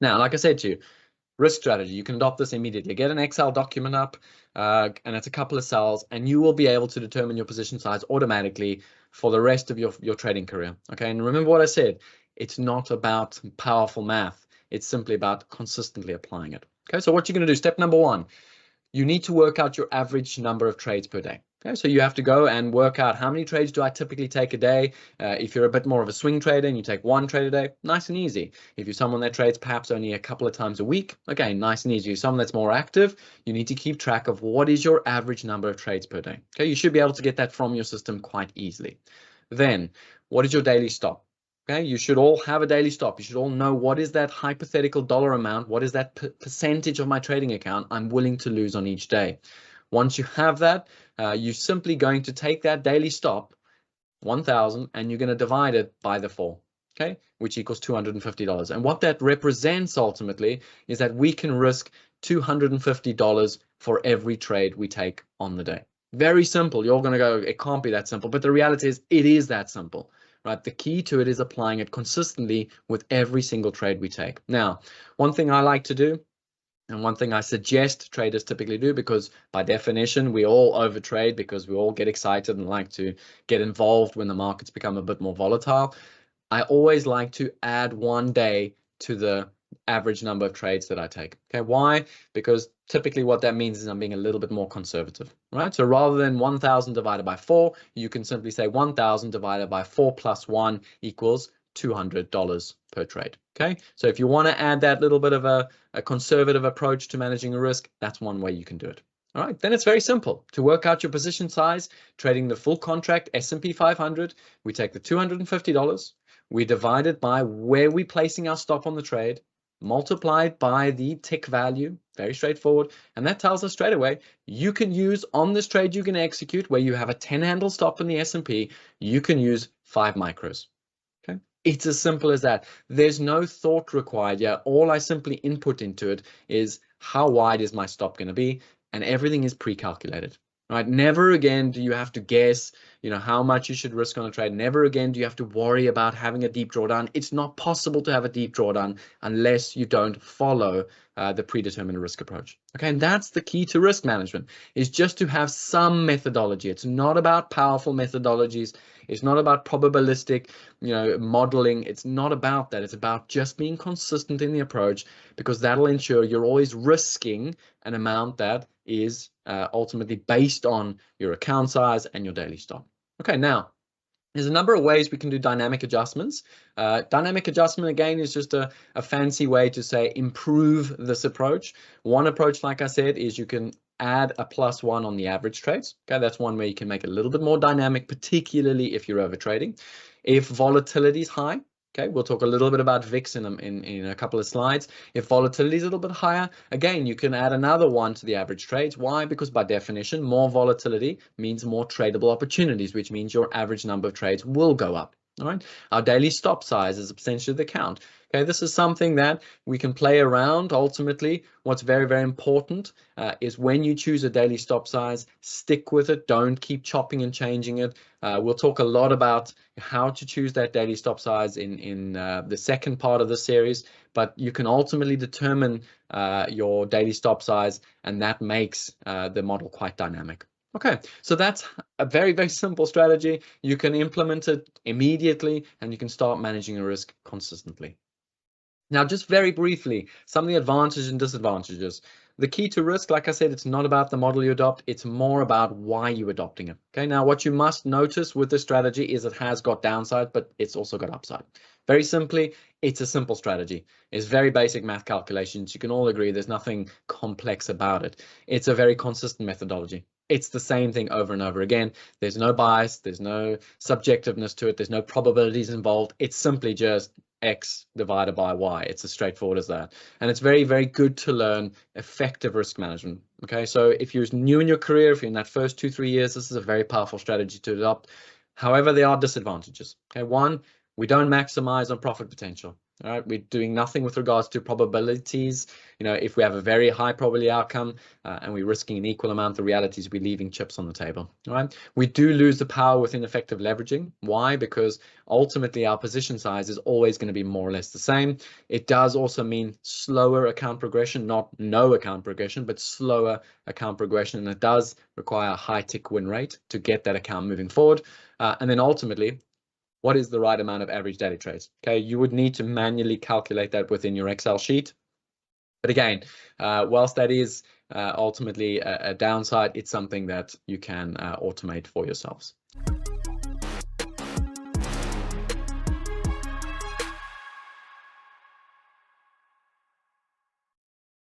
Now, like I said to you, risk strategy, you can adopt this immediately. Get an Excel document up, and it's a couple of cells, and you will be able to determine your position size automatically for the rest of your trading career. Okay, and remember what I said, it's not about powerful math. It's simply about consistently applying it. Okay, so what you're going to do, step number one, you need to work out your average number of trades per day. Okay, so you have to go and work out how many trades do I typically take a day. If you're a bit more of a swing trader and you take one trade a day, nice and easy. If you're someone that trades perhaps only a couple of times a week, again, nice and easy. If you're someone that's more active, you need to keep track of what is your average number of trades per day. Okay, you should be able to get that from your system quite easily. Then, what is your daily stop? Okay, you should all have a daily stop. You should all know what is that hypothetical dollar amount, what is that percentage of my trading account I'm willing to lose on each day. Once you have that, you're simply going to take that daily stop, 1,000, and you're going to divide it by the 4, okay, which equals $250. And what that represents ultimately is that we can risk $250 for every trade we take on the day. Very simple. You're going to go, it can't be that simple, but the reality is it is that simple. Right? The key to it is applying it consistently with every single trade we take. Now, one thing I like to do, and one thing I suggest traders typically do, because by definition, we all overtrade because we all get excited and like to get involved when the markets become a bit more volatile. I always like to add one day to the average number of trades that I take. Okay, why? Because typically what that means is I'm being a little bit more conservative, right? So rather than 1,000 divided by 4, you can simply say 1,000 divided by 4 plus 1 equals $200 per trade. Okay, so if you want to add that little bit of a conservative approach to managing a risk, that's one way you can do it. All right, then it's very simple. To work out your position size, trading the full contract S&P 500, we take the $250, we divide it by where we're placing our stop on the trade, multiplied by the tick value, very straightforward, and that tells us straight away you can use on this trade you're going to execute where you have a 10-handle stop in the S&P, you can use 5 micros. Okay, it's as simple as that. There's no thought required. Yeah, all I simply input into it is how wide is my stop going to be, and everything is pre-calculated. Right? Never again do you have to guess, how much you should risk on a trade. Never again do you have to worry about having a deep drawdown. It's not possible to have a deep drawdown unless you don't follow the predetermined risk approach. Okay, and that's the key to risk management, is just to have some methodology. It's not about powerful methodologies. It's not about probabilistic, modeling. It's not about that. It's about just being consistent in the approach, because that'll ensure you're always risking an amount that is ultimately based on your account size and your daily stop. Okay, now there's a number of ways we can do dynamic adjustments. Dynamic adjustment, again, is just a fancy way to say improve this approach. One approach, like I said, is you can add a +1 on the average trades. Okay, that's one way you can make it a little bit more dynamic, particularly if you're over trading. If volatility is high, okay, we'll talk a little bit about VIX in a couple of slides. If volatility is a little bit higher, again, you can add another 1 to the average trades. Why? Because by definition, more volatility means more tradable opportunities, which means your average number of trades will go up. All right. Our daily stop size is a percentage of the count. Okay, this is something that we can play around. Ultimately, what's very, very important is when you choose a daily stop size, stick with it. Don't keep chopping and changing it. We'll talk a lot about how to choose that daily stop size in the second part of the series, but you can ultimately determine your daily stop size, and that makes the model quite dynamic. Okay, so that's a very, very simple strategy. You can implement it immediately, and you can start managing your risk consistently. Now, just very briefly, some of the advantages and disadvantages. The key to risk, like I said, it's not about the model you adopt, it's more about why you're adopting it. Okay, now what you must notice with this strategy is it has got downside, but it's also got upside. Very simply, it's a simple strategy. It's very basic math calculations. You can all agree there's nothing complex about it. It's a very consistent methodology. It's the same thing over and over again. There's no bias, there's no subjectiveness to it, there's no probabilities involved. It's simply just X divided by Y. It's as straightforward as that. And it's very, very good to learn effective risk management. Okay, so if you're new in your career, if you're in that first 2-3 years, this is a very powerful strategy to adopt. However, there are disadvantages. Okay, one, we don't maximize on profit potential. All right, we're doing nothing with regards to probabilities. You know, if we have a very high probability outcome and we're risking an equal amount, the reality is we're leaving chips on the table. All right, we do lose the power within effective leveraging. Why? Because ultimately our position size is always going to be more or less the same. It does also mean slower account progression, not no account progression, but slower account progression. And it does require a high tick win rate to get that account moving forward. And then ultimately, what is the right amount of average daily trades? Okay, you would need to manually calculate that within your Excel sheet. But again, whilst that is ultimately a downside, it's something that you can automate for yourselves.